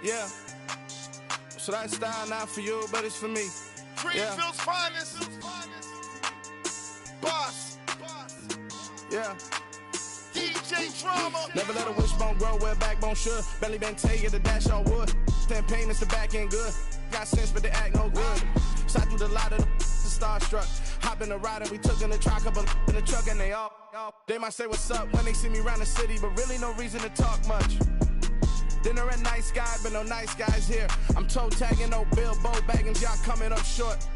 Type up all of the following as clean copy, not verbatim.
Yeah. So that style not for you, but it's for me. Greenfield's finest. Boss. Yeah. DJ Drama. Never let a wishbone grow where backbone should. Belly been taken the dash on wood. Then pain is the back end good. Got sense, but they act no good. Shot through the lot of the starstruck. Hop in the ride and we took in the truck, couple in the truck, and they all. They might say what's up when they see me around the city, but really no reason to talk much. Dinner at nice guy, but no nice guys here. I'm toe tagging, no Bilbo Baggins, y'all coming up short.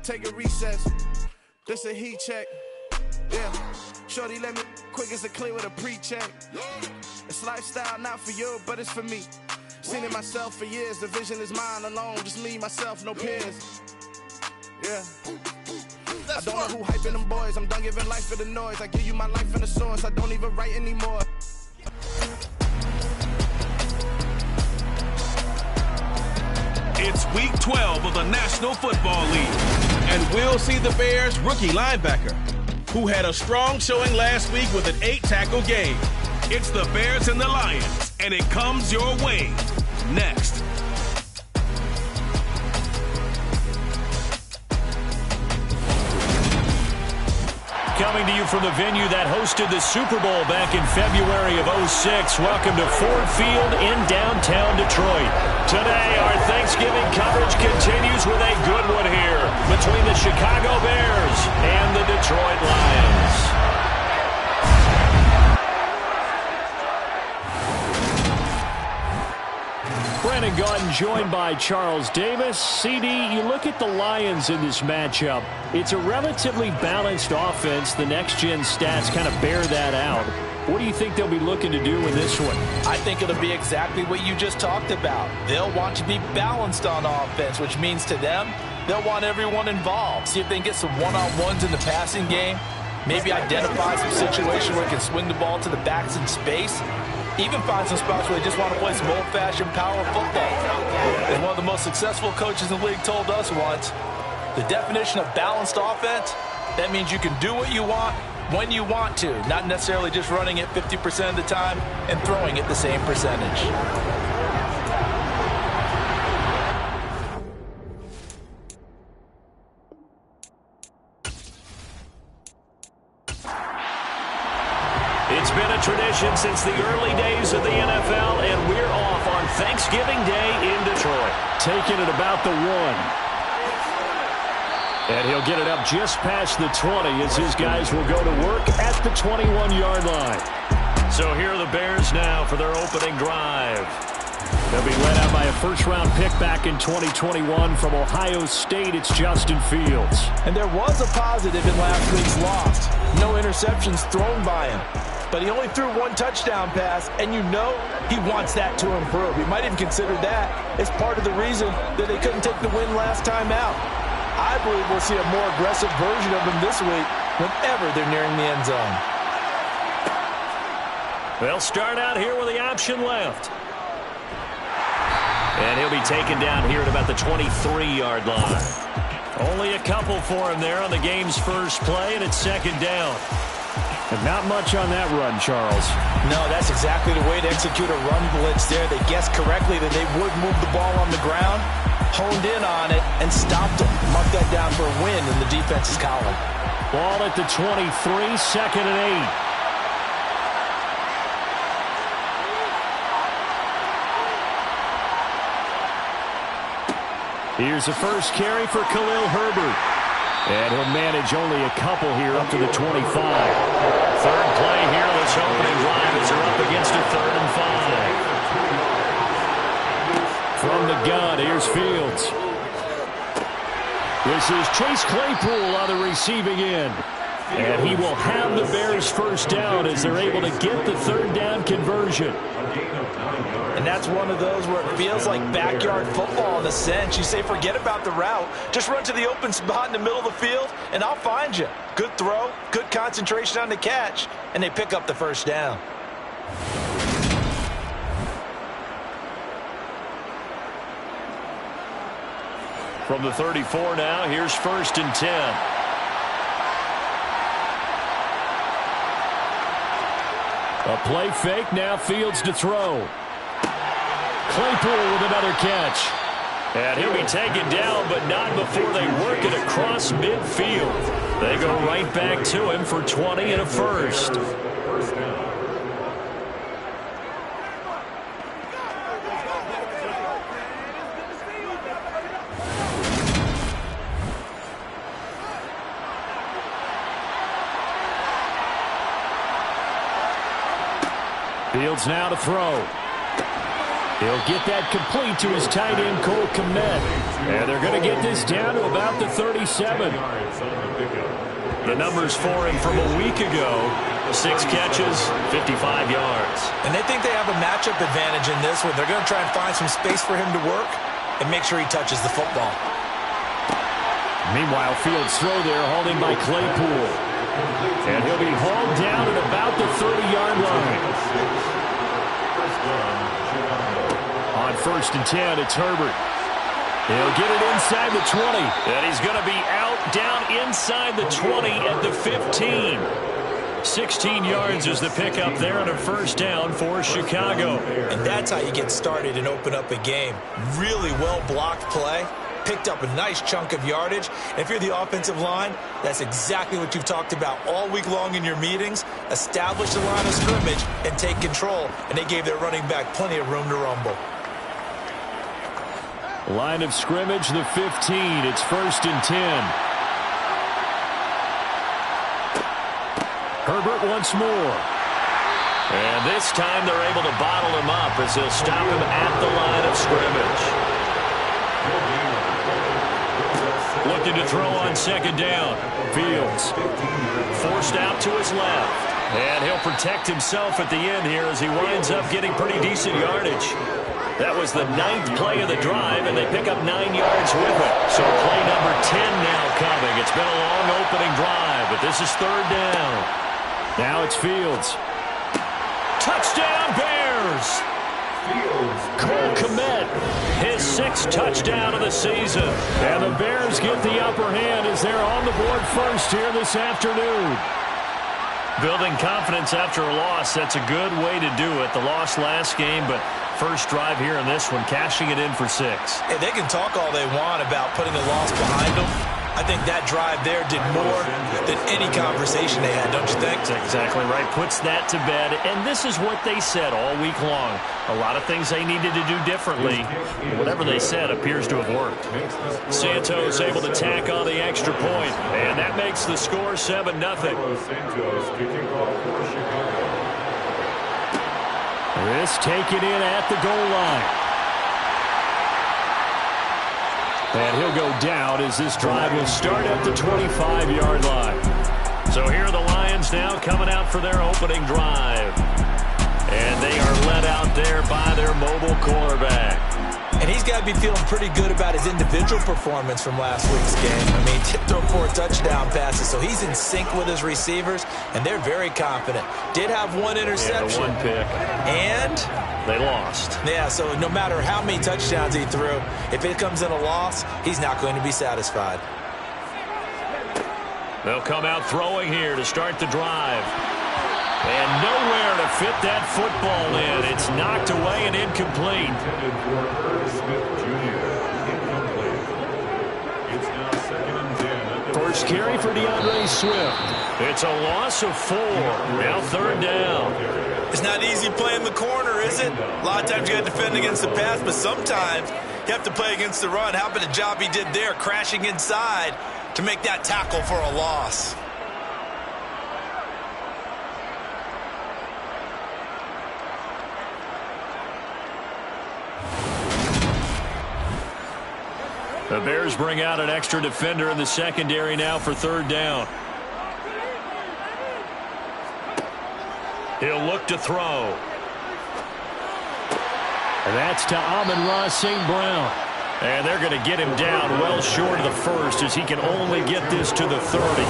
Take a recess. This a heat check. Yeah. Shorty let me quick as a clear with a pre-check. It's lifestyle not for you, but it's for me. Seen it myself for years. The vision is mine alone. Just me, myself, no peers. Yeah. I don't know who hyping them boys. I'm done giving life for the noise. I give you my life in the source. I don't even write anymore. It's week 12 of the National Football League. And we'll see the Bears' rookie linebacker, who had a strong showing last week with an 8-tackle game. It's the Bears and the Lions, and it comes your way next. Coming to you from the venue that hosted the Super Bowl back in February of '06. Welcome to Ford Field in downtown Detroit. Today, our Thanksgiving coverage continues with a good one here between the Chicago Bears and the Detroit Lions. Brandon Gaudin joined by Charles Davis. CD, you look at the Lions in this matchup. It's a relatively balanced offense. The next-gen stats kind of bear that out. What do you think they'll be looking to do in this one? I think it'll be exactly what you just talked about. They'll want to be balanced on offense, which means to them, they'll want everyone involved. See if they can get some one-on-ones in the passing game. Maybe identify some situation where they can swing the ball to the backs in space. Even find some spots where they just want to play some old-fashioned power football. As one of the most successful coaches in the league told us once, the definition of balanced offense, that means you can do what you want when you want to, not necessarily just running it 50% of the time and throwing it the same percentage. It's been a tradition since the early days of the NFL, and we're off on Thanksgiving Day in Detroit. Taking it about the 1. And he'll get it up just past the 20 as his guys will go to work at the 21-yard line. So here are the Bears now for their opening drive. They'll be led out by a first-round pick back in 2021 from Ohio State. It's Justin Fields. And there was a positive in last week's loss. No interceptions thrown by him. But he only threw one touchdown pass, and you know he wants that to improve. He might even consider that as part of the reason that they couldn't take the win last time out. I believe we'll see a more aggressive version of him this week whenever they're nearing the end zone. They'll start out here with the option left. And he'll be taken down here at about the 23-yard line. Only a couple for him there on the game's first play, and it's second down. And not much on that run, Charles. No, that's exactly the way to execute a run blitz there. They guessed correctly that they would move the ball on the ground, honed in on it, and stopped them. Mark that down for a win in the defense's column. Ball at the 23, second and 8. Here's the first carry for Khalil Herbert. And he'll manage only a couple here up to the 25. Third play here, this opening drive as they're up against a 3rd and 5. From the gun, here's Fields. This is Chase Claypool on the receiving end. And he will have the Bears first down as they're able to get the 3rd down conversion. And that's one of those where it feels like backyard football in a sense. You say, forget about the route. Just run to the open spot in the middle of the field, and I'll find you. Good throw, good concentration on the catch, and they pick up the first down. From the 34 now, here's 1st and 10. A play fake, now Fields to throw. Claypool with another catch. And he'll be taken down, but not before they work it across midfield. They go right back to him for 20 and a first. Fields now to throw. He'll get that complete to his tight end, Cole Kmet. And they're going to get this down to about the 37. The numbers for him from a week ago, 6 catches, 55 yards. And they think they have a matchup advantage in this one. They're going to try and find some space for him to work and make sure he touches the football. Meanwhile, Fields throw there, holding by Claypool. And he'll be hauled down at about the 30-yard line. On 1st and 10, it's Herbert. He'll get it inside the 20. And he's going to be out, down inside the 20 at the 15. 16 yards is the pickup there on a first down for Chicago. And that's how you get started and open up a game. Really well-blocked play. Picked up a nice chunk of yardage. And if you're the offensive line, that's exactly what you've talked about all week long in your meetings. Establish the line of scrimmage and take control. And they gave their running back plenty of room to rumble. Line of scrimmage, the 15. It's 1st and 10. Herbert once more. And this time they're able to bottle him up as they'll stop him at the line of scrimmage. Looking to throw on 2nd down. Fields forced out to his left. And he'll protect himself at the end here as he winds up getting pretty decent yardage. That was the 9th play of the drive, and they pick up 9 yards with it. So play number 10 now coming. It's been a long opening drive, but this is 3rd down. Now it's Fields. Touchdown, Bears! Cole Kmet, his 6th touchdown of the season. And the Bears get the upper hand as they're on the board first here this afternoon. Building confidence after a loss, that's a good way to do it. The loss last game, but first drive here in this one, cashing it in for 6. Hey, they can talk all they want about putting the loss behind them. I think that drive there did more than any conversation they had, don't you think? That's exactly right. Puts that to bed. And this is what they said all week long. A lot of things they needed to do differently. Whatever they said appears to have worked. Santos able to tack on the extra point. And that makes the score 7-0. This taken in at the goal line. And he'll go down as this drive will start at the 25-yard line. So here are the Lions now coming out for their opening drive. And they are led out there by their mobile quarterback. And he's got to be feeling pretty good about his individual performance from last week's game. I mean, threw 4 touchdown passes, so he's in sync with his receivers, and they're very confident. Did have 1 interception. Yeah, 1 pick. And they lost. Yeah, so no matter how many touchdowns he threw, if it comes in a loss, he's not going to be satisfied. They'll come out throwing here to start the drive. And nowhere to fit that football in. It's knocked away and incomplete. First carry for DeAndre Swift. It's a loss of 4. Now 3rd down. It's not easy playing the corner, is it? A lot of times you got to defend against the pass, but sometimes you have to play against the run. How about the job he did there, crashing inside to make that tackle for a loss? The Bears bring out an extra defender in the secondary now for 3rd down. He'll look to throw. And that's to Amon-Ra St. Brown. And they're going to get him down well short of the 1st as he can only get this to the 30.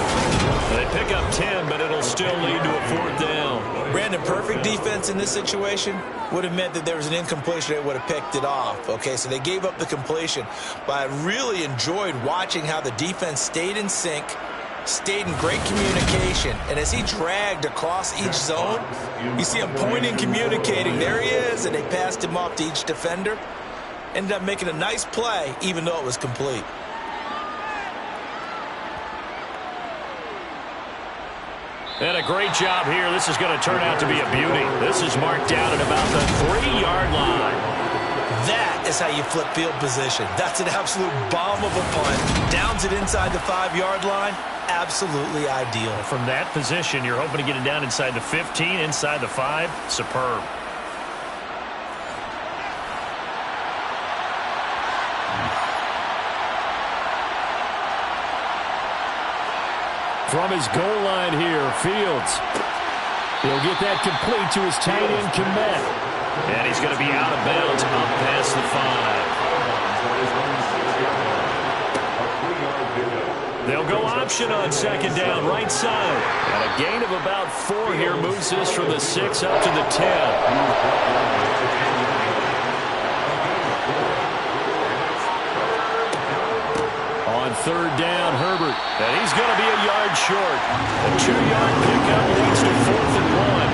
They pick up 10, but it'll still lead to a 4th down. Brandon, perfect defense in this situation would have meant that there was an incompletion. They would have picked it off. Okay, so they gave up the completion. But I really enjoyed watching how the defense stayed in sync, stayed in great communication. And as he dragged across each zone, you see him pointing, communicating. There he is, and they passed him off to each defender. Ended up making a nice play, even though it was complete. And a great job here. This is going to turn out to be a beauty. This is marked down at about the 3-yard line. That is how you flip field position. That's an absolute bomb of a punt. Downs it inside the 5-yard line. Absolutely ideal. From that position, you're hoping to get it down inside the 15, inside the 5. Superb. From his goal line here, Fields. He'll get that complete to his tight end, Kmet. And he's going to be out of bounds up past the 5. They'll go option on second down, right side. And a gain of about 4 here moves this from the 6 up to the 10. On third down, Herbert. And he's going to be a yard short. A 2-yard pickup leads to 4th and 1.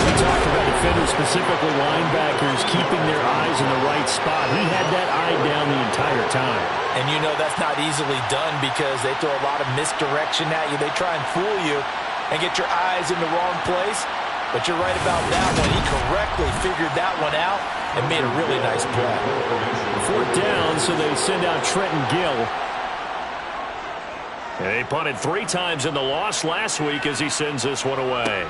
We talked about defenders, specifically linebackers, keeping their eyes in the right spot. He had that eye down the entire time. And you know that's not easily done because they throw a lot of misdirection at you. They try and fool you and get your eyes in the wrong place. But you're right about that one. He correctly figured that one out and made a really nice play. 4th down, so they send out Trenton Gill. And they punted 3 times in the loss last week as he sends this one away.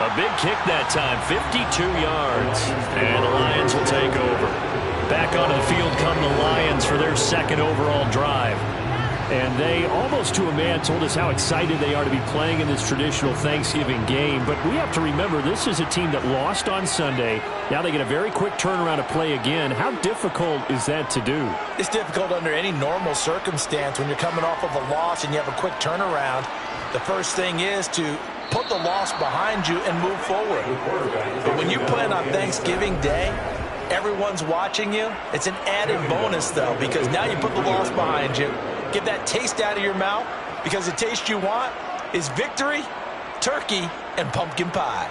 A big kick that time, 52 yards. And the Lions will take over. Back onto the field come the Lions for their 2nd overall drive. And they, almost to a man, told us how excited they are to be playing in this traditional Thanksgiving game. But we have to remember, this is a team that lost on Sunday. Now they get a very quick turnaround to play again. How difficult is that to do? It's difficult under any normal circumstance when you're coming off of a loss and you have a quick turnaround. The first thing is to put the loss behind you and move forward. But when you play on Thanksgiving Day, everyone's watching you. It's an added bonus, though, because now you put the loss behind you. Get that taste out of your mouth, because the taste you want is victory, turkey, and pumpkin pie.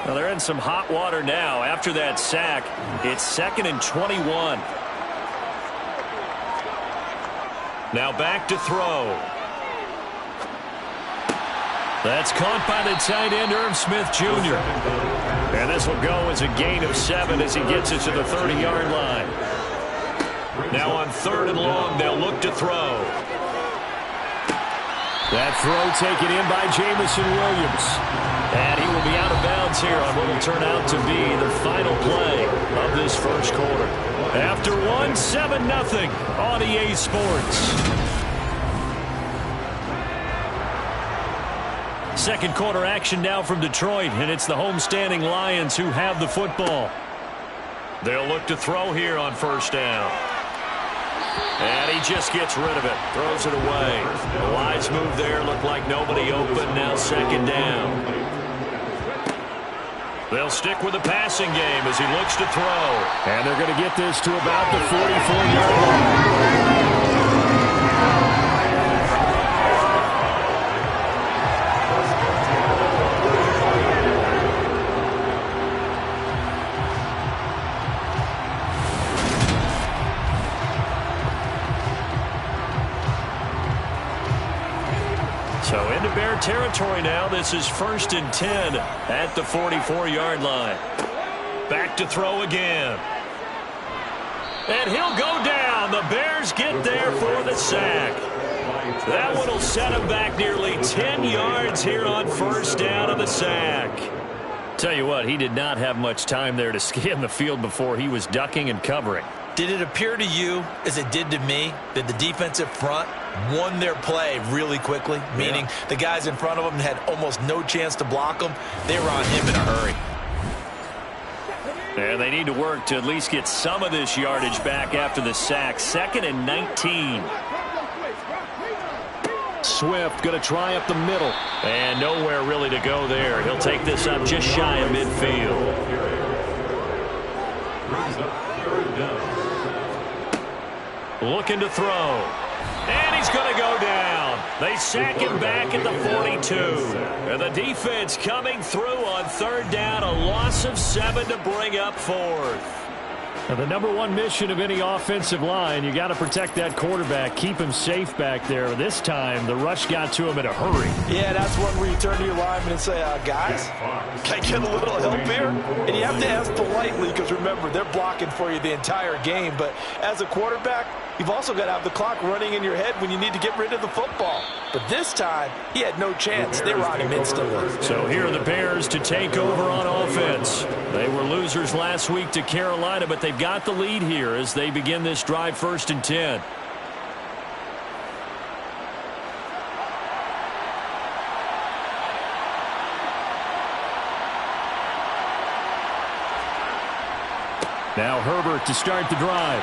Well, they're in some hot water now. After that sack, it's 2nd and 21. Now back to throw. That's caught by the tight end, Irv Smith Jr. And this will go as a gain of 7 as he gets it to the 30-yard line. Now on 3rd and long, they'll look to throw. That throw taken in by Jamison Williams. And he will be out of bounds here on what will turn out to be the final play of this first quarter. After 7-0 on EA Sports. Second quarter action now from Detroit, and it's the homestanding Lions who have the football. They'll look to throw here on 1st down. And he just gets rid of it, throws it away. A wise move there, looked like nobody open, now 2nd down. They'll stick with the passing game as he looks to throw. And they're going to get this to about the 44-yard line. So into Bear territory now. This is 1st and 10 at the 44-yard line. Back to throw again. And he'll go down. The Bears get there for the sack. That one will set him back nearly 10 yards here on 1st down of the sack. Tell you what, he did not have much time there to scan the field before he was ducking and covering. Did it appear to you, as it did to me, that the defensive front won their play really quickly? Meaning the guys in front of them had almost no chance to block them. They were on him in a hurry. And they need to work to at least get some of this yardage back after the sack. 2nd and 19. Swift going to try up the middle. And nowhere really to go there. He'll take this up just shy of midfield. Looking to throw. And he's going to go down. They sack him back at the 42. And the defense coming through on third down. A loss of 7 to bring up fourth. Now, the number one mission of any offensive line, you got to protect that quarterback, keep him safe back there. This time, the rush got to him in a hurry. Yeah, that's one where you turn to your lineman and say, guys, can I get a little help here? And you have to ask politely because, remember, they're blocking for you the entire game. But as a quarterback, you've also got to have the clock running in your head when you need to get rid of the football. But this time, he had no chance. They were on him instantly. So here are the Bears to take over on offense. They were losers last week to Carolina, but they've got the lead here as they begin this drive 1st and 10. Now Herbert to start the drive.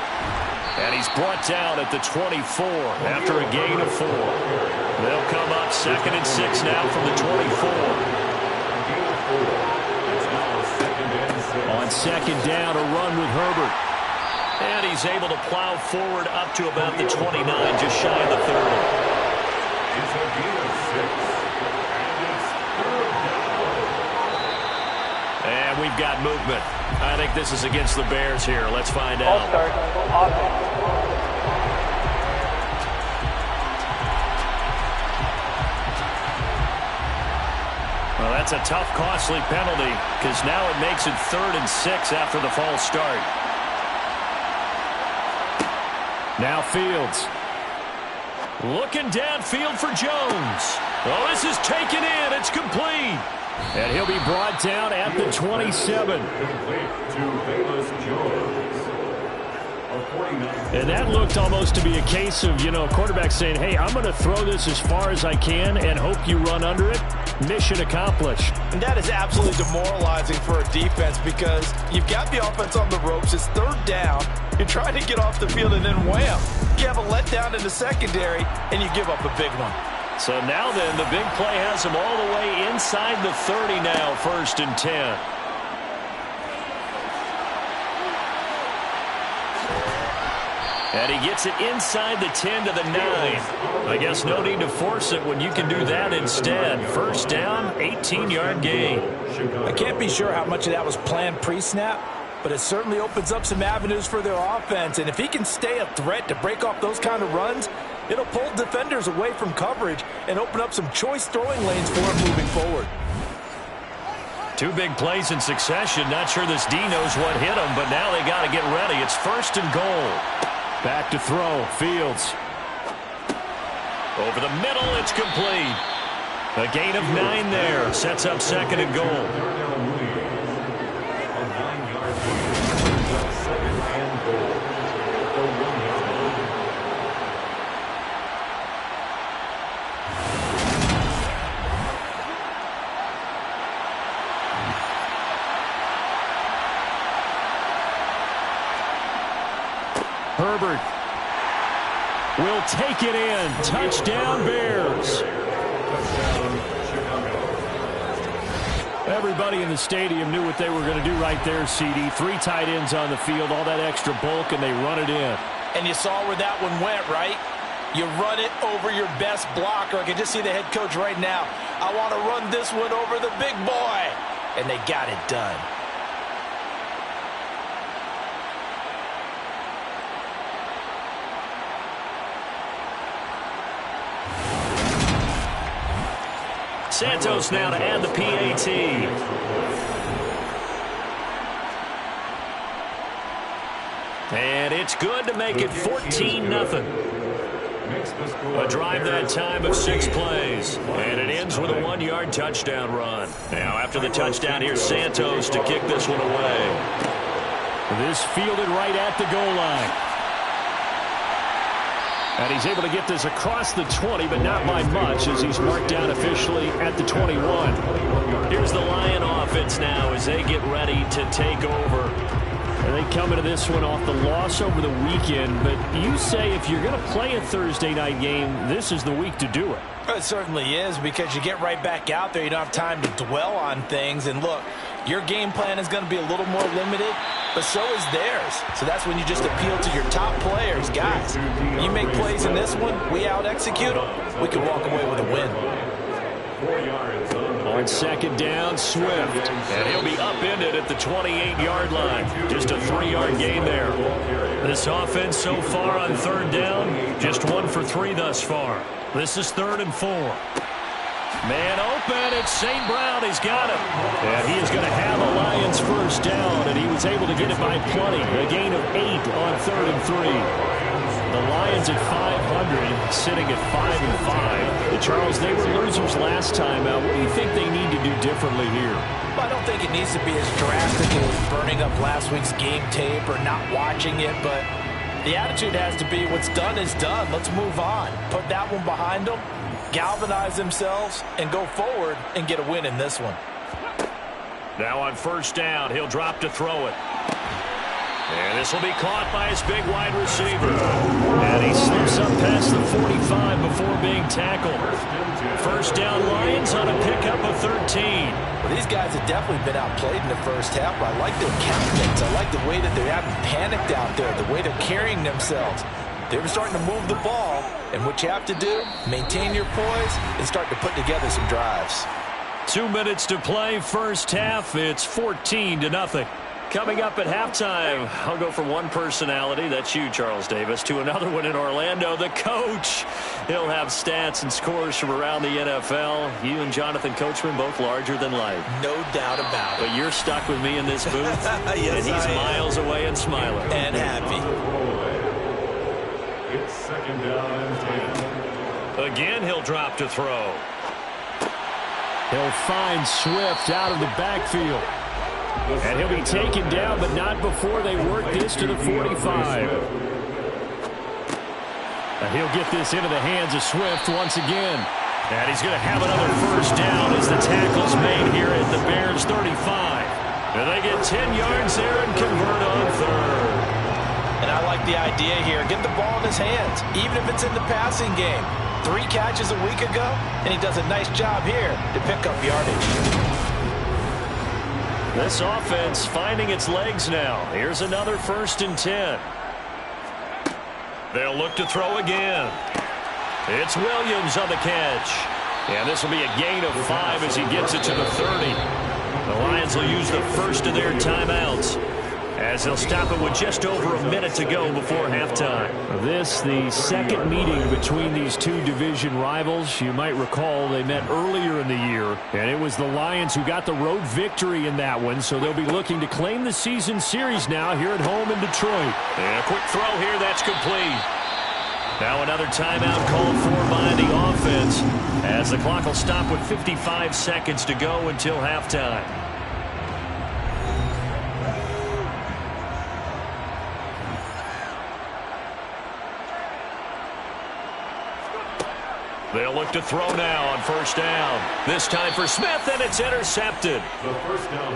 And he's brought down at the 24 after a gain of 4. They'll come up 2nd and 6 now from the 24. On 2nd down, a run with Herbert. And he's able to plow forward up to about the 29, just shy of the 30. And we've got movement. I think this is against the Bears here. Let's find out. Start. Well, that's a tough, costly penalty because now it makes it 3rd and 6 after the false start. Now Fields. Looking downfield for Jones. Oh, this is taken in. It's complete. And he'll be brought down at the 27. And that looked almost to be a case of, quarterback saying, hey, I'm going to throw this as far as I can and hope you run under it. Mission accomplished. And that is absolutely demoralizing for a defense because you've got the offense on the ropes. It's 3rd down. You're trying to get off the field and then wham. You have a letdown in the secondary and you give up a big one. So now then, the big play has him all the way inside the 30 now, 1st and 10. And he gets it inside the 10 to the 9. I guess no need to force it when you can do that instead. 1st down, 18-yard gain. I can't be sure how much of that was planned pre-snap, but it certainly opens up some avenues for their offense. And if he can stay a threat to break off those kind of runs, it'll pull defenders away from coverage and open up some choice throwing lanes for him moving forward. 2 big plays in succession. Not sure this D knows what hit him, but now they got to get ready. It's 1st and goal. Back to throw. Fields. Over the middle. It's complete. A gain of 9 there. Sets up 2nd and goal. Herbert will take it in. Touchdown, Bears. Everybody in the stadium knew what they were going to do right there, CD. 3 tight ends on the field, all that extra bulk, and they run it in. And you saw where that one went, right? You run it over your best blocker. I can just see the head coach right now. I want to run this one over the big boy. And they got it done. Santos now to add the PAT. And it's good to make it 14-0. A drive that time of 6 plays. And it ends with a 1-yard touchdown run. Now after the touchdown, here's Santos to kick this one away. This fielded right at the goal line. And he's able to get this across the 20, but not by much as he's marked down officially at the 21. Here's the Lion offense now as they get ready to take over. And they come into this one off the loss over the weekend, but you say if you're going to play a Thursday night game, this is the week to do it. It certainly is, because you get right back out there. You don't have time to dwell on things. And look, your game plan is going to be a little more limited, but so is theirs. So that's when you just appeal to your top players. Guys, you make plays in this one, we out-execute them, we can walk away with a win. On second down, Swift. And he'll be upended at the 28-yard line. Just a 3-yard gain there. This offense so far on third down, just 1 for 3 thus far. This is 3rd and 4. Man open, it's St. Brown. He's got it. And he is going to have a Lions first down, and he was able to get it by plenty. A gain of 8 on 3rd and 3. The Lions at 500, sitting at 5-5. Charles, they were losers last time out. What do you think they need to do differently here? Well, I don't think it needs to be as drastic as burning up last week's game tape or not watching it, but the attitude has to be what's done is done. Let's move on. Put that one behind them, galvanize themselves, and go forward and get a win in this one. Now on first down, he'll drop to throw it. And this will be caught by his big wide receiver. And he slips up past the 45 before being tackled. First down Lions on a pickup of 13. Well, these guys have definitely been outplayed in the first half, but I like their countenance. I like the way that they haven't panicked out there, the way they're carrying themselves. They were starting to move the ball, and what you have to do, maintain your poise and start to put together some drives. 2 minutes to play, first half. It's 14-0. Coming up at halftime, I'll go from one personality, that's you, Charles Davis, to another one in Orlando, the coach. He'll have stats and scores from around the NFL. You and Jonathan Coachman, both larger than life. No doubt about it. But you're stuck with me in this booth, yes, and he's miles away and smiling. And happy. It's 2nd down and 10. Again, he'll drop to throw. He'll find Swift out of the backfield. And he'll be taken down, but not before they work this to the 45. And he'll get this into the hands of Swift once again. And he's going to have another first down as the tackle's made here at the Bears 35. And they get 10 yards there and convert on 3rd. And I like the idea here. Get the ball in his hands, even if it's in the passing game. 3 catches a week ago, and he does a nice job here to pick up yardage. This offense finding its legs now. Here's another 1st and 10. They'll look to throw again. It's Williams on the catch. And this will be a gain of 5 as he gets it to the 30. The Lions will use the first of their timeouts, as they'll stop it with just over a minute to go before halftime. This, the second meeting between these two division rivals. You might recall they met earlier in the year, and it was the Lions who got the road victory in that one, so they'll be looking to claim the season series now here at home in Detroit. And a quick throw here, that's complete. Now another timeout called for by the offense, as the clock will stop with 55 seconds to go until halftime. They'll look to throw now on first down. This time for Smith, and it's intercepted.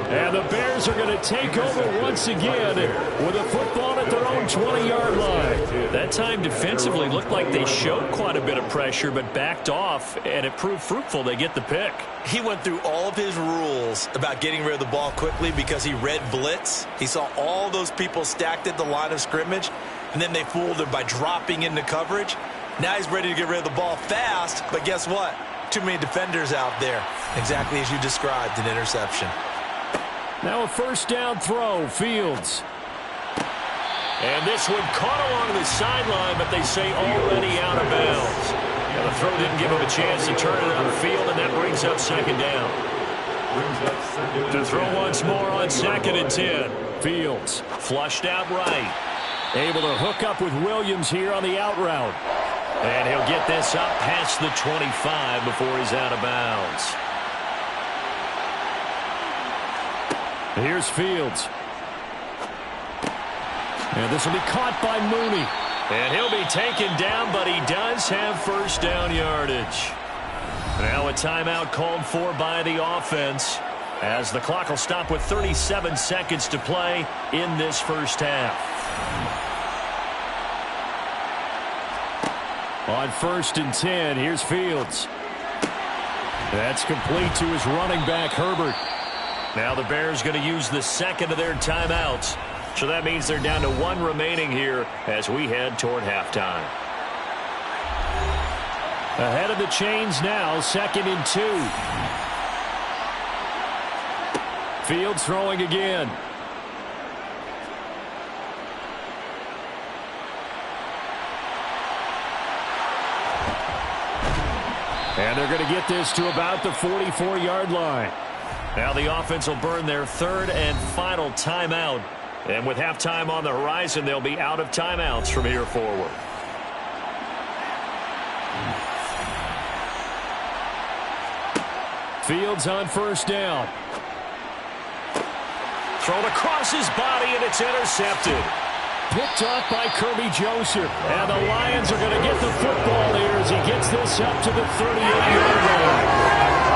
And the Bears are going to take over once again with a football at their own 20-yard line. That time defensively looked like they showed quite a bit of pressure, but backed off, and it proved fruitful. They get the pick. He went through all of his rules about getting rid of the ball quickly because he read blitz. He saw all those people stacked at the line of scrimmage, and then they fooled him by dropping into coverage. Now he's ready to get rid of the ball fast, but guess what? Too many defenders out there. Exactly as you described, an interception. Now a first down throw, Fields. And this one caught along the sideline, but they say already out of bounds. And the throw didn't give him a chance to turn it on the field, and that brings up second down. To throw once more on 2nd and 10. Fields flushed out right. Able to hook up with Williams here on the out route. And he'll get this up past the 25 before he's out of bounds. Here's Fields. And this will be caught by Mooney. And he'll be taken down, but he does have first down yardage. Now a timeout called for by the offense, as the clock will stop with 37 seconds to play in this first half. On 1st and 10, here's Fields. That's complete to his running back, Herbert. Now the Bears going to use the second of their timeouts. So that means they're down to 1 remaining here as we head toward halftime. Ahead of the chains now, 2nd and 2. Fields throwing again. And they're going to get this to about the 44-yard line. Now the offense will burn their 3rd and final timeout. And with halftime on the horizon, they'll be out of timeouts from here forward. Fields on 1st down. Thrown across his body, and it's intercepted. Picked off by Kirby Joseph. And the Lions are going to get the football here as he gets this up to the 38-yard line.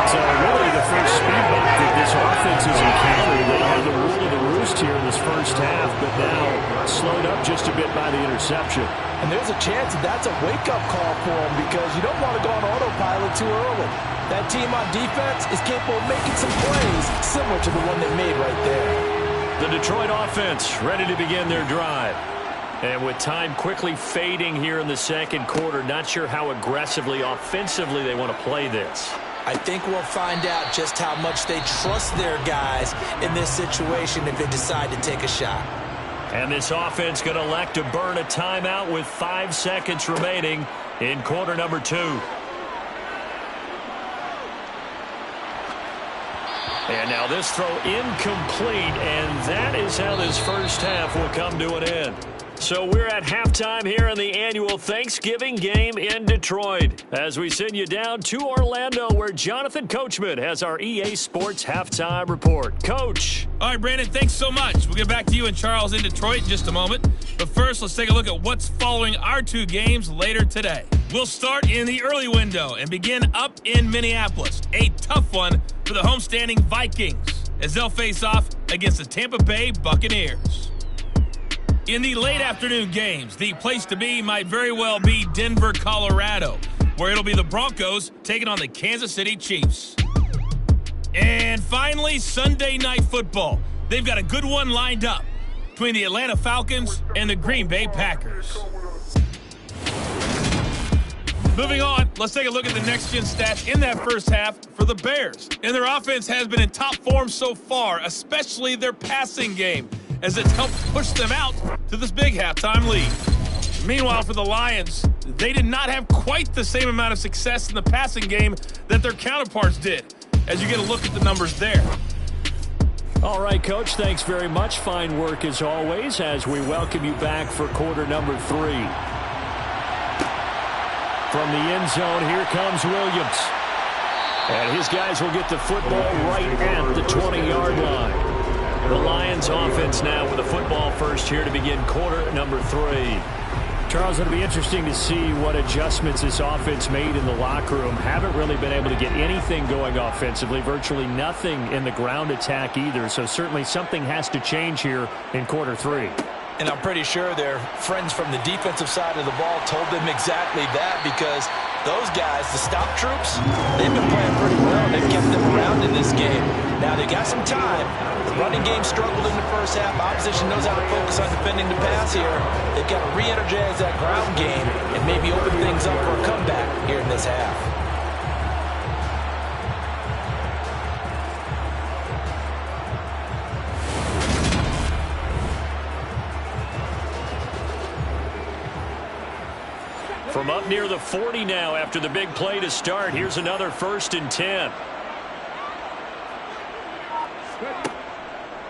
So really the first speed bump that this offense has encountered. They had the rule of the roost here in this first half, but now slowed up just a bit by the interception. And there's a chance that that's a wake-up call for them because you don't want to go on autopilot too early. That team on defense is capable of making some plays similar to the one they made right there. The Detroit offense ready to begin their drive. And with time quickly fading here in the second quarter, not sure how aggressively, offensively they want to play this. I think we'll find out just how much they trust their guys in this situation if they decide to take a shot. And this offense going to elect to burn a timeout with 5 seconds remaining in quarter number 2. And now this throw incomplete, and that is how this first half will come to an end. So we're at halftime here in the annual Thanksgiving game in Detroit as we send you down to Orlando where Jonathan Coachman has our EA Sports halftime report. Coach. All right, Brandon, thanks so much. We'll get back to you and Charles in Detroit in just a moment. But first, let's take a look at what's following our 2 games later today. We'll start in the early window and begin up in Minneapolis. A tough one for the homestanding Vikings as they'll face off against the Tampa Bay Buccaneers. In the late afternoon games, the place to be might very well be Denver, Colorado, where it'll be the Broncos taking on the Kansas City Chiefs. And finally, Sunday Night Football. They've got a good one lined up between the Atlanta Falcons and the Green Bay Packers. Moving on, let's take a look at the next-gen stats in that first half for the Bears. And their offense has been in top form so far, especially their passing game, as it's helped push them out to this big halftime lead. Meanwhile, for the Lions, they did not have quite the same amount of success in the passing game that their counterparts did, as you get a look at the numbers there. All right, Coach, thanks very much. Fine work as always as we welcome you back for quarter number 3. From the end zone, here comes Williams. And his guys will get the football right at the 20-yard line. The Lions offense now with a football first here to begin quarter number 3. Charles, it'll be interesting to see what adjustments this offense made in the locker room. Haven't really been able to get anything going offensively, virtually nothing in the ground attack either. So certainly something has to change here in quarter 3. And I'm pretty sure their friends from the defensive side of the ball told them exactly that because those guys, the stop troops, they've been playing pretty well. They've kept them around in this game. Now, they got some time. The running game struggled in the first half. Opposition knows how to focus on defending the pass here. They've got to re-energize that ground game and maybe open things up for a comeback here in this half. From up near the 40 now after the big play to start. Here's another 1st and 10.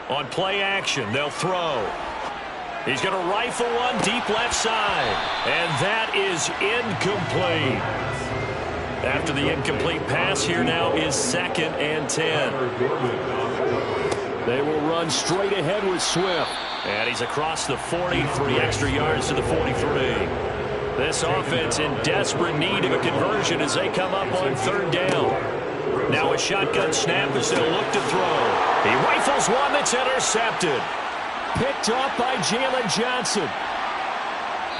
On play action, they'll throw. He's going to rifle one deep left side. And that is incomplete. After the incomplete pass, here now is 2nd and 10. They will run straight ahead with Swift. And he's across the 40, 3 extra yards to the 43. This offense in desperate need of a conversion as they come up on 3rd down. Now a shotgun snap as they'll look to throw. He rifles one that's intercepted. Picked off by Jalen Johnson.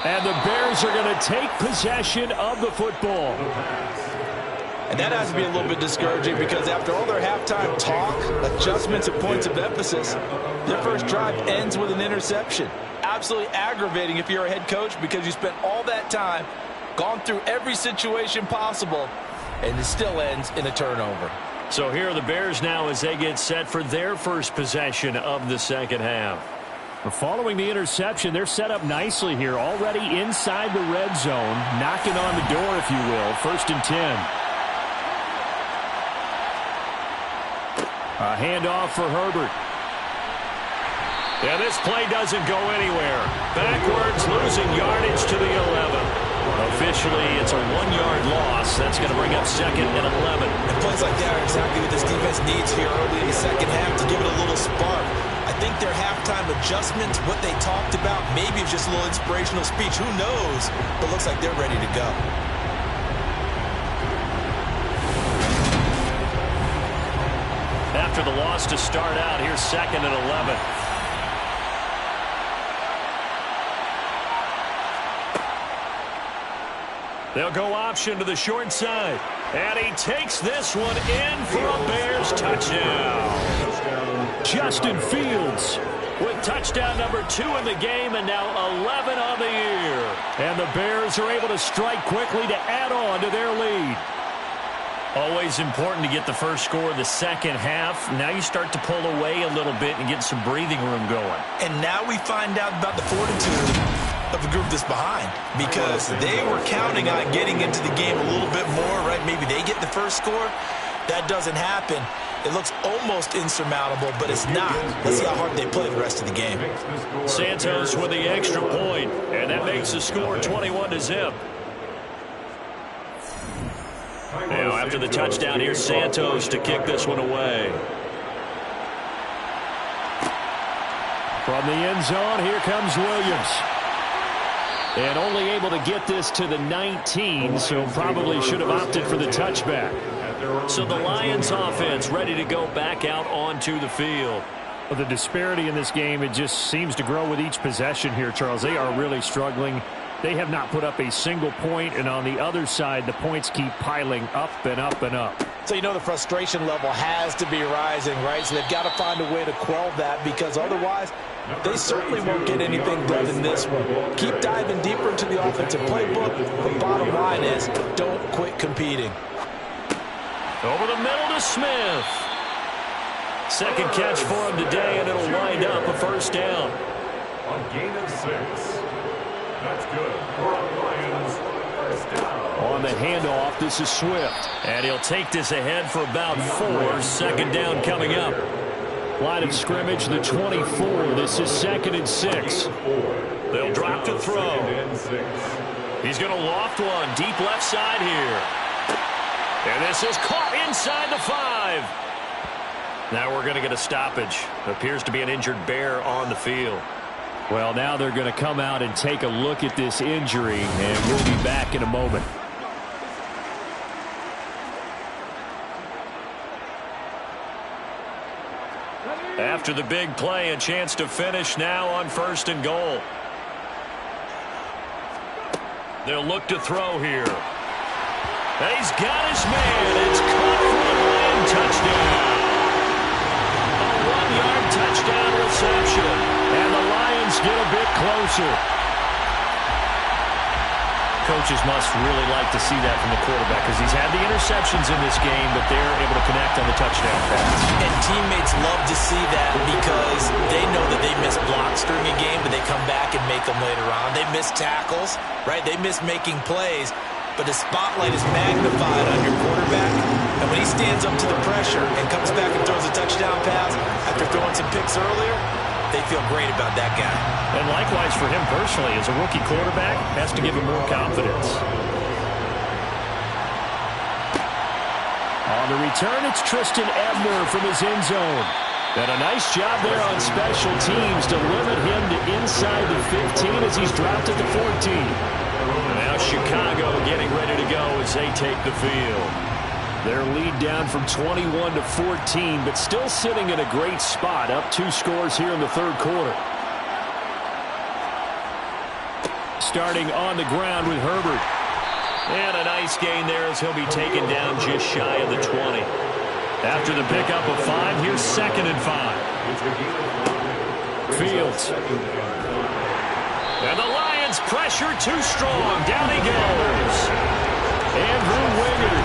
And the Bears are going to take possession of the football. And that has to be a little bit discouraging because after all their halftime talk, adjustments and points of emphasis, their first drive ends with an interception. Absolutely aggravating if you're a head coach because you spent all that time, gone through every situation possible, and it still ends in a turnover. So here are the Bears now as they get set for their first possession of the second half. Following the interception, they're set up nicely here, already inside the red zone, knocking on the door, if you will. 1st and 10. A handoff for Herbert. Yeah, this play doesn't go anywhere. Backwards, losing yardage to the 11. Officially, it's a 1-yard loss. That's going to bring up 2nd and 11. And plays like that are exactly what this defense needs here early in the second half to give it a little spark. I think their halftime adjustments, what they talked about, maybe it's just a little inspirational speech. Who knows? But looks like they're ready to go. After the loss to start out, here's 2nd and 11. They'll go option to the short side. And he takes this one in for a Bears touchdown. Justin Fields with touchdown number 2 in the game and now 11 on the year. And the Bears are able to strike quickly to add on to their lead. Always important to get the first score of the second half. Now you start to pull away a little bit and get some breathing room going. And now we find out about the fortitude of the group that's behind because they were counting on getting into the game a little bit more, right? Maybe they get the first score. That doesn't happen. It looks almost insurmountable, but it's not. Let's see how hard they play the rest of the game. Santos with the extra point, and that makes the score 21-0. Now, after the touchdown, here's Santos to kick this one away. From the end zone, here comes Williams. And only able to get this to the 19, so probably should have opted for the touchback. So the Lions offense ready to go back out onto the field. Well, the disparity in this game, it just seems to grow with each possession here, Charles. They are really struggling. They have not put up a single point, and on the other side, the points keep piling up and up and up. So you know the frustration level has to be rising, right? So they've got to find a way to quell that because otherwise they certainly won't get anything done in this one. Keep diving deeper into the offensive playbook. The bottom line is don't quit competing. Over the middle to Smith. Second catch for him today, and it'll wind up a first down. A gain of 6. That's good for the Lions. First down. On the handoff, this is Swift. And he'll take this ahead for about 4. Second down coming up. Line of scrimmage, the 24. This is 2nd and 6. They'll drop to throw. He's going to loft one deep left side here. And this is caught inside the 5. Now we're going to get a stoppage. Appears to be an injured Bear on the field. Well, now they're going to come out and take a look at this injury, and we'll be back in a moment. After the big play, a chance to finish now on 1st and goal. They'll look to throw here. And he's got his man. It's caught for a Lion touchdown. A 1-yard touchdown reception. And the Lions get a bit closer. Coaches must really like to see that from the quarterback because he's had the interceptions in this game, but they're able to connect on the touchdown pass. And teammates love to see that because they know that they miss blocks during a game, but they come back and make them later on. They miss tackles, right? They miss making plays, but the spotlight is magnified on your quarterback. And when he stands up to the pressure and comes back and throws a touchdown pass after throwing some picks earlier, they feel great about that guy. And likewise for him personally, as a rookie quarterback, has to give him more confidence. On the return, it's Tristan Ebner from his end zone. And a nice job there on special teams to limit him to inside the 15 as he's dropped at the 14. Now Chicago getting ready to go as they take the field. Their lead down from 21 to 14, but still sitting in a great spot, up 2 scores here in the third quarter. Starting on the ground with Herbert. And a nice gain there as he'll be taken down just shy of the 20. After the pickup of 5, here's 2nd and 5. Fields. And the Lions pressure too strong. Down he goes. Andrew Wingard.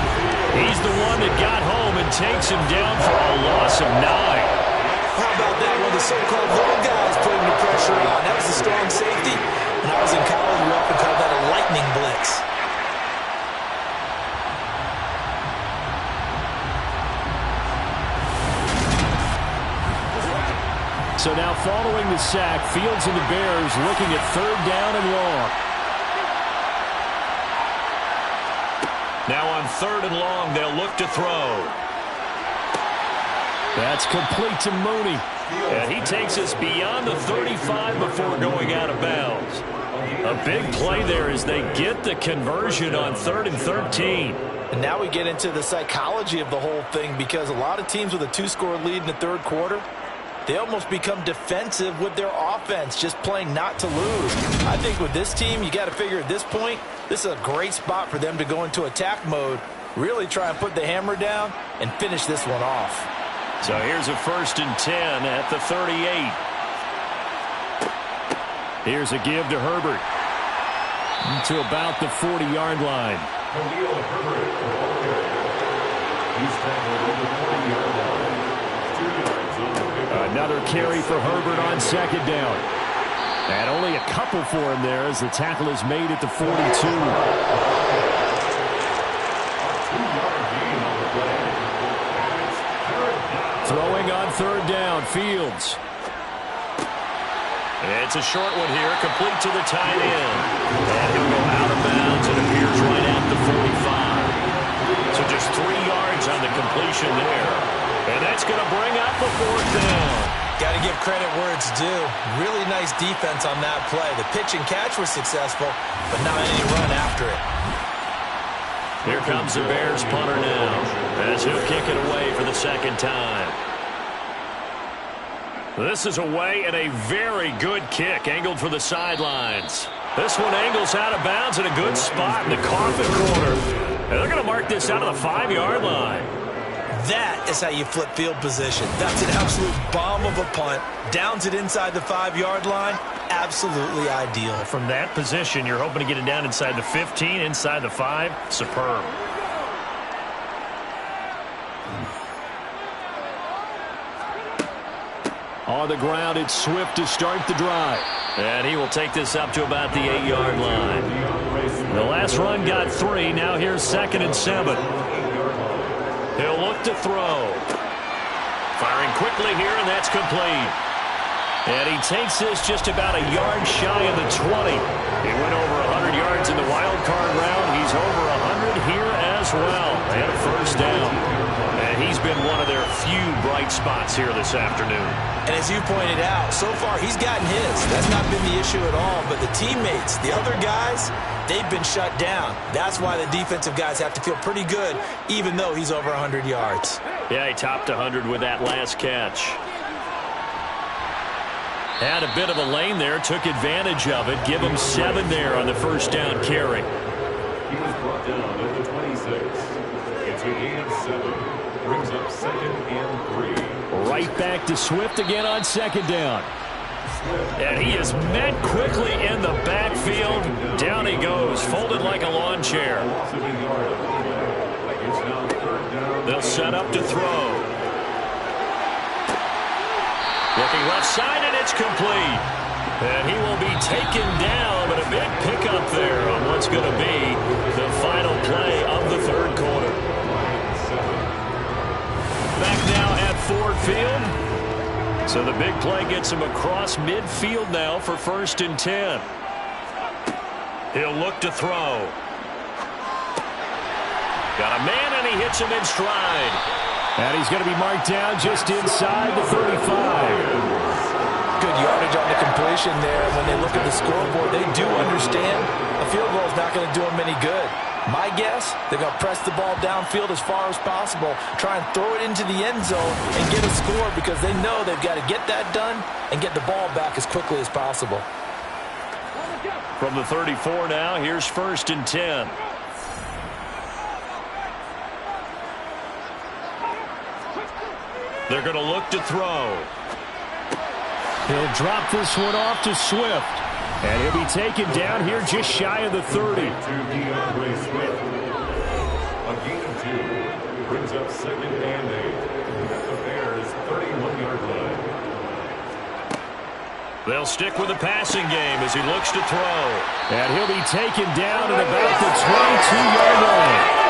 He's the one that got home and takes him down for a loss of 9. How about that? One of the so-called little guys putting the pressure on. That was a strong safety. When I was in college, we often called that a lightning blitz. So now following the sack, Fields and the Bears looking at 3rd down and long. Now on 3rd and long, they'll look to throw. That's complete to Mooney. And he takes us beyond the 35 before going out of bounds. A big play there as they get the conversion on 3rd and 13. And now we get into the psychology of the whole thing, because a lot of teams with a 2-score lead in the third quarter, they almost become defensive with their offense, just playing not to lose. I think with this team, you got to figure at this point, this is a great spot for them to go into attack mode, really try and put the hammer down and finish this one off. So here's a 1st and 10 at the 38. Here's a give to Herbert. To about the 40-yard line. Khalil Herbert, he's tackled over the 40-yard line. 2 yards on the pickup. Another carry for Herbert on 2nd down. And only a couple for him there as the tackle is made at the 42. 2-yard gain on the play. Throwing on 3rd down, Fields. It's a short one here, complete to the tight end. And he'll go out of bounds and appears right at the 45. So just 3 yards on the completion there. And that's going to bring up a 4th down. Got to give credit where it's due. Really nice defense on that play. The pitch and catch was successful, but not any run after it. Here comes the Bears punter now, as he'll kick it away for the 2nd time. This is away and a very good kick, angled for the sidelines. This one angles out of bounds in a good spot in the coffin corner. And they're going to mark this out of the 5-yard line. That is how you flip field position. That's an absolute bomb of a punt. Downs it inside the 5-yard line. Absolutely ideal. From that position, you're hoping to get it down inside the 15, inside the 5. Superb. On the ground, it's Swift to start the drive. And he will take this up to about the 8-yard line. The last run got 3. Now here's 2nd and 7. He'll look to throw. Firing quickly here, and that's complete. And he takes this just about a yard shy of the 20. He went over 100 yards in the wild card round. He's over 100 here as well. And a 1st down. And he's been one of their few bright spots here this afternoon. And as you pointed out, so far he's gotten his. That's not been the issue at all. But the teammates, the other guys, they've been shut down. That's why the defensive guys have to feel pretty good, even though he's over 100 yards. Yeah, he topped 100 with that last catch. Had a bit of a lane there, took advantage of it. Give him 7 there on the 1st down carry. He was brought down at the 26. It's a gain of 7. Brings up 2nd and 3. Right back to Swift again on 2nd down. And he is met quickly in the backfield. Down he goes, folded like a lawn chair. They'll set up to throw. Looking left side, and it's complete. And he will be taken down, but a big pickup there on what's going to be the final play of the third quarter. Back now at Ford Field. So the big play gets him across midfield now for 1st and 10. He'll look to throw. Got a man, and he hits him in stride. And he's going to be marked down just inside the 35. Good yardage on the completion there. When they look at the scoreboard, they do understand a field goal is not going to do them any good. My guess, they're going to press the ball downfield as far as possible, try and throw it into the end zone and get a score because they know they've got to get that done and get the ball back as quickly as possible. From the 34 now, here's 1st and 10. They're going to look to throw. He'll drop this one off to Swift. And he'll be taken down here just shy of the 30. A gain of 2 brings up 2nd and 8 at the Bears' 31-yard line. They'll stick with the passing game as he looks to throw. And he'll be taken down at about the 22-yard line.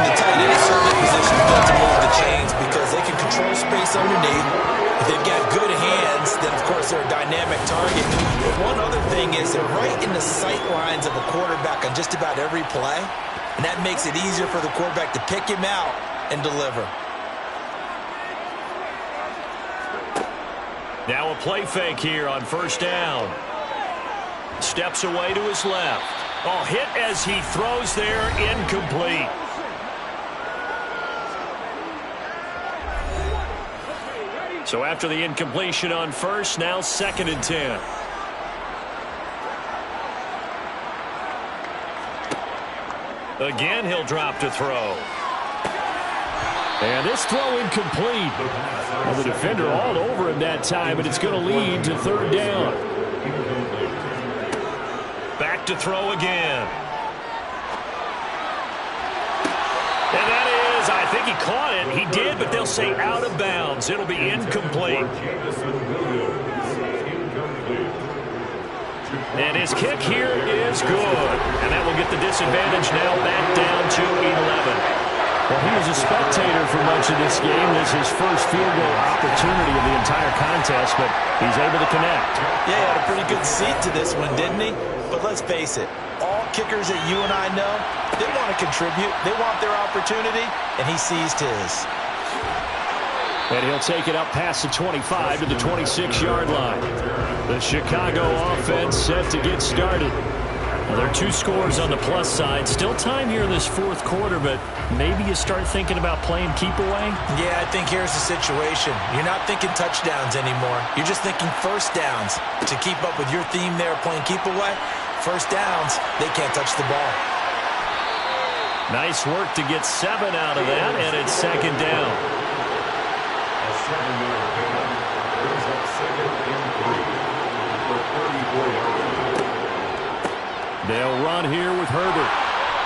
The tight end is certainly positioned to move the chains because they can control space underneath. If they've got good hands, then, of course, they're a dynamic target. But one other thing is they're right in the sight lines of a quarterback on just about every play, and that makes it easier for the quarterback to pick him out and deliver. Now a play fake here on 1st down. Steps away to his left. Oh, hit as he throws there, incomplete. So after the incompletion on 1st, now 2nd and 10. Again, he'll drop to throw. And this throw incomplete. Well, the defender all over him that time, and it's going to lead to 3rd down. Back to throw again. And that is, I think he caught it. He did, but they'll say out of bounds. It'll be incomplete. And his kick here is good. And that will get the disadvantage now back down to 11. Well, he was a spectator for much of this game. This is his first field goal opportunity of the entire contest, but he's able to connect. Yeah, he had a pretty good seat to this one, didn't he? But let's face it, all kickers that you and I know, they want to contribute. They want their opportunity, and he seized his. And he'll take it up past the 25 to the 26-yard line. The Chicago offense set to get started. Well, there are 2 scores on the plus side. Still time here in this 4th quarter, but maybe you start thinking about playing keep away? Yeah, I think here's the situation. You're not thinking touchdowns anymore. You're just thinking 1st downs. To keep up with your theme there playing keep away, 1st downs, they can't touch the ball. Nice work to get 7 out of that, and it's 2nd down. A 7-yard pickup brings up 2nd and 3 for 34-yard line. They'll run here with Herbert.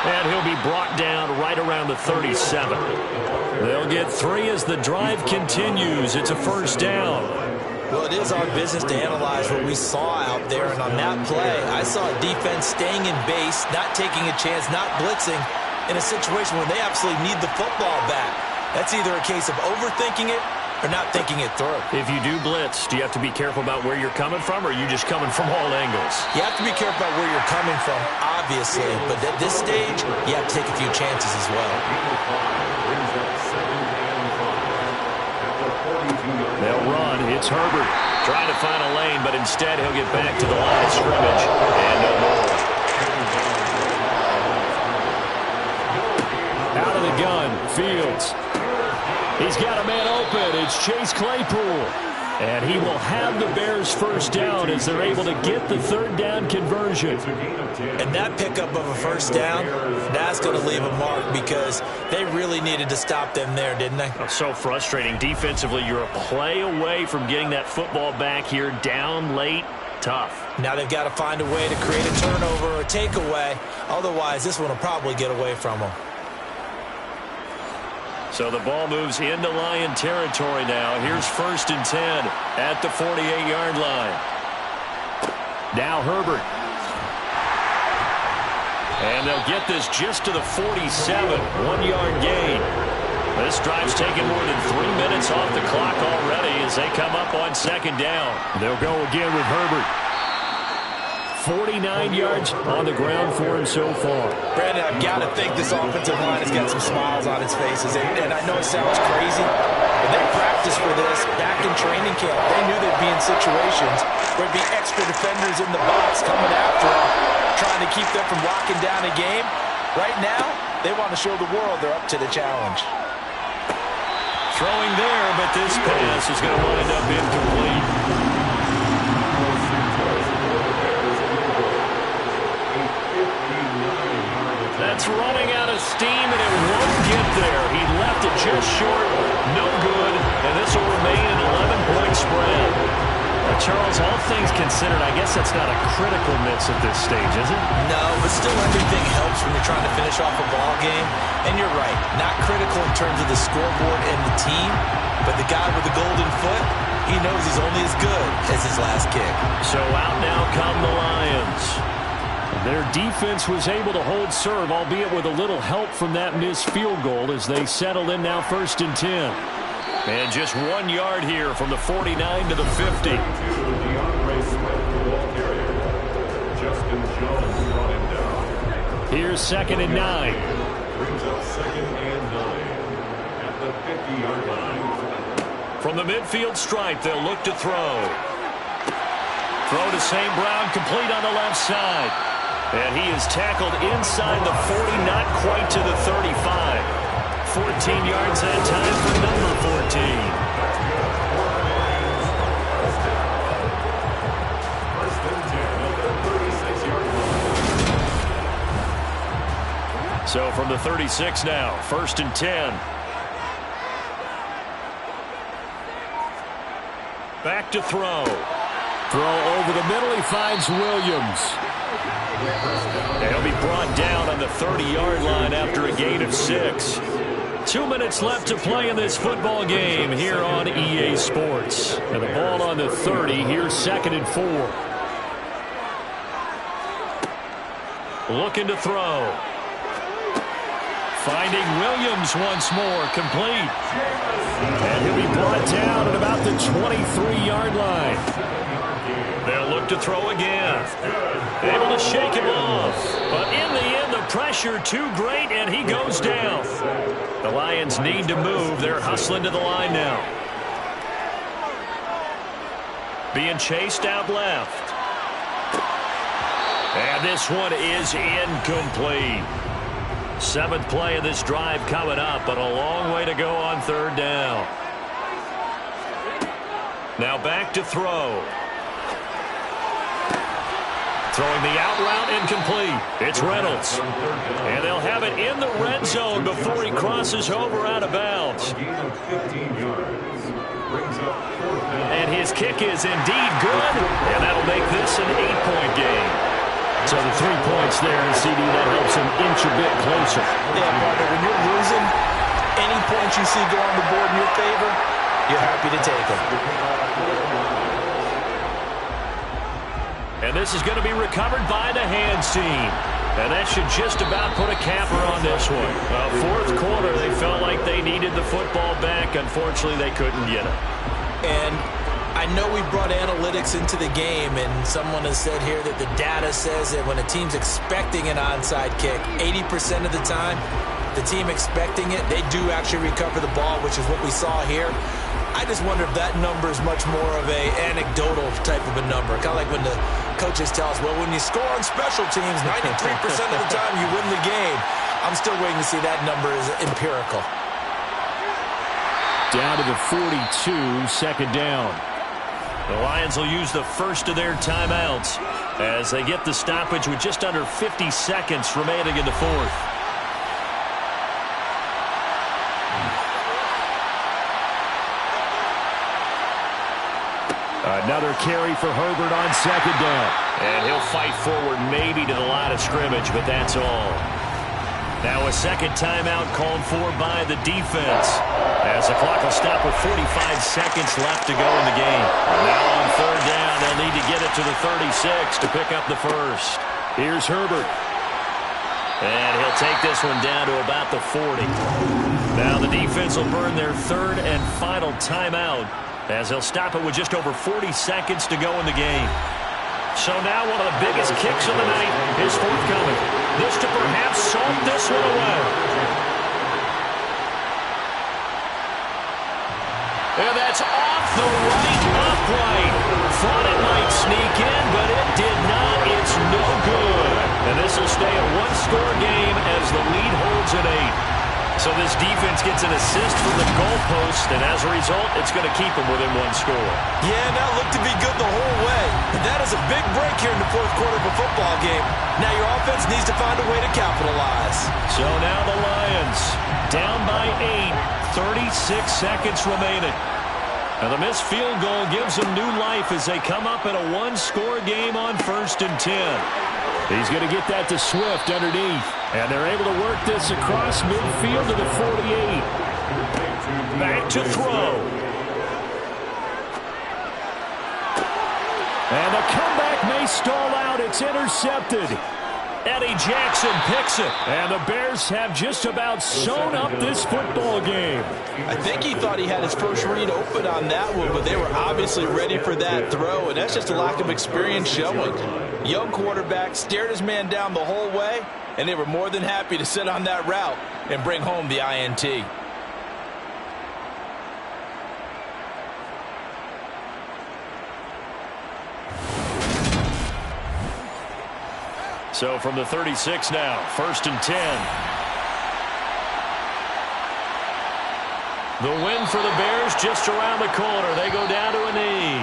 And he'll be brought down right around the 37. They'll get 3 as the drive continues. It's a 1st down. Well, it is our business to analyze what we saw out there. And on that play, I saw a defense staying in base, not taking a chance, not blitzing, in a situation where they absolutely need the football back. That's either a case of overthinking it or not thinking it through. If you do blitz, do you have to be careful about where you're coming from, or are you just coming from all angles? You have to be careful about where you're coming from, obviously. But at this stage, you have to take a few chances as well. They'll run. It's Herbert. Trying to find a lane, but instead he'll get back to the line of scrimmage. And no more. Out of the gun, Fields. He's got a man open. It's Chase Claypool. And he will have the Bears 1st down as they're able to get the 3rd down conversion. And that pickup of a 1st down, that's going to leave a mark because they really needed to stop them there, didn't they? So frustrating. Defensively, you're a play away from getting that football back here, down late. Tough. Now they've got to find a way to create a turnover or a takeaway. Otherwise, this one will probably get away from them. So the ball moves into Lion territory now. Here's 1st and 10 at the 48-yard line. Now Herbert. And they'll get this just to the 47, 1-yard gain. This drive's taken more than 3 minutes off the clock already as they come up on 2nd down. They'll go again with Herbert. 49 yards on the ground for him so far. Brandon, I've got to think this offensive line has got some smiles on its faces. And I know it sounds crazy, but they practiced for this back in training camp. They knew they'd be in situations where there'd be extra defenders in the box coming after them, trying to keep them from locking down a game. Right now, they want to show the world they're up to the challenge. Throwing there, but this pass is going to wind up incomplete. That's running out of steam, and it won't get there. He left it just short. No good, and this will remain an 11-point spread. Charles, all things considered, I guess that's not a critical miss at this stage, is it? No, but still everything helps when you're trying to finish off a ball game. And you're right, not critical in terms of the scoreboard and the team, but the guy with the golden foot, he knows he's only as good as his last kick. So out now come the Lions. Their defense was able to hold serve, albeit with a little help from that missed field goal as they settle in now 1st and 10. And just 1 yard here from the 49 to the 50. Here's 2nd and 9. Brings up 2nd and 9 at the 50-yard line. From the midfield stripe, they'll look to throw. Throw to St. Brown, complete on the left side. And he is tackled inside the 40, not quite to the 35. 14 yards that time for number 14. So from the 36 now, 1st and 10. Back to throw. Throw over the middle, he finds Williams. And he'll be brought down on the 30-yard line after a gain of 6. 2 minutes left to play in this football game here on EA Sports. And the ball on the 30, here's 2nd and 4. Looking to throw. Finding Williams once more, complete. And he'll be brought down at about the 23-yard line. They'll look to throw again. Able to shake him off. But in the end, the pressure too great, and he goes down. The Lions need to move. They're hustling to the line now. Being chased out left. And this one is incomplete. 7th play of this drive coming up, but a long way to go on 3rd down. Now back to throw. Throwing the out route, incomplete. It's Reynolds. And they'll have it in the red zone before he crosses over out of bounds. And his kick is indeed good, and that'll make this an 8-point game. So the 3 points there, and CD, that helps him inch a bit closer. Yeah, partner, when you're losing, any points you see go on the board in your favor, you're happy to take them. And this is going to be recovered by the hands team. And that should just about put a capper on this one. 4th quarter, they felt like they needed the football back. Unfortunately, they couldn't get it. And I know we brought analytics into the game, and someone has said here that the data says that when a team's expecting an onside kick, 80% of the time, the team expecting it, they do actually recover the ball, which is what we saw here. I just wonder if that number is much more of a anecdotal type of a number. Kind of like when the coaches tell us, well, when you score on special teams, 93% of the time you win the game. I'm still waiting to see that number is empirical. Down to the 42, 2nd down. The Lions will use the first of their timeouts as they get the stoppage with just under 50 seconds remaining in the 4th. Another carry for Herbert on 2nd down. And he'll fight forward maybe to the line of scrimmage, but that's all. Now a 2nd timeout called for by the defense as the clock will stop with 45 seconds left to go in the game. Now on 3rd down, they'll need to get it to the 36 to pick up the first. Here's Herbert. And he'll take this one down to about the 40. Now the defense will burn their 3rd and final timeout as they'll stop it with just over 40 seconds to go in the game. So now one of the biggest kicks of the night is forthcoming. This to perhaps salt this one away. And that's off the right upright. Thought it might sneak in, but it did not. It's no good. And this will stay a one-score game as 3rd and 8. So this defense gets an assist from the goalpost, and as a result, it's going to keep them within one score. Yeah, and that looked to be good the whole way. And that is a big break here in the 4th quarter of a football game. Now your offense needs to find a way to capitalize. So now the Lions down by 8, 36 seconds remaining. And the missed field goal gives them new life as they come up in a one-score game on 1st and 10. He's going to get that to Swift underneath. And they're able to work this across midfield to the 48. Back to throw. And the comeback may stall out. It's intercepted. Eddie Jackson picks it. And the Bears have just about sewn up this football game. I think he thought he had his first read open on that one, but they were obviously ready for that throw, and that's just a lack of experience showing. Young quarterback stared his man down the whole way, and they were more than happy to sit on that route and bring home the INT. So from the 36 now, 1st and 10. The win for the Bears just around the corner. They go down to a knee.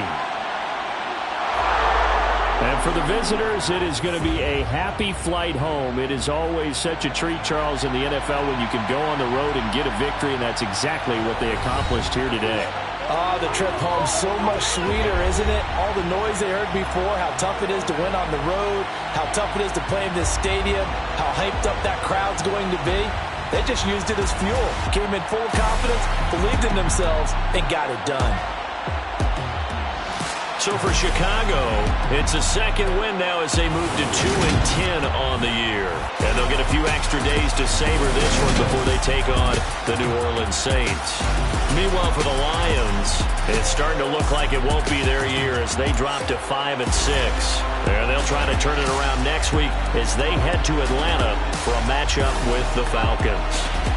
And for the visitors, it is going to be a happy flight home. It is always such a treat, Charles, in the NFL when you can go on the road and get a victory, and that's exactly what they accomplished here today. The trip home so much sweeter, isn't it? All the noise they heard before, how tough it is to win on the road, how tough it is to play in this stadium, how hyped up that crowd's going to be. They just used it as fuel. Came in full of confidence, believed in themselves, and got it done. So for Chicago, it's a second win now as they move to 2-10 on the year. And they'll get a few extra days to savor this one before they take on the New Orleans Saints. Meanwhile, for the Lions, it's starting to look like it won't be their year as they drop to 5-6. And they'll try to turn it around next week as they head to Atlanta for a matchup with the Falcons.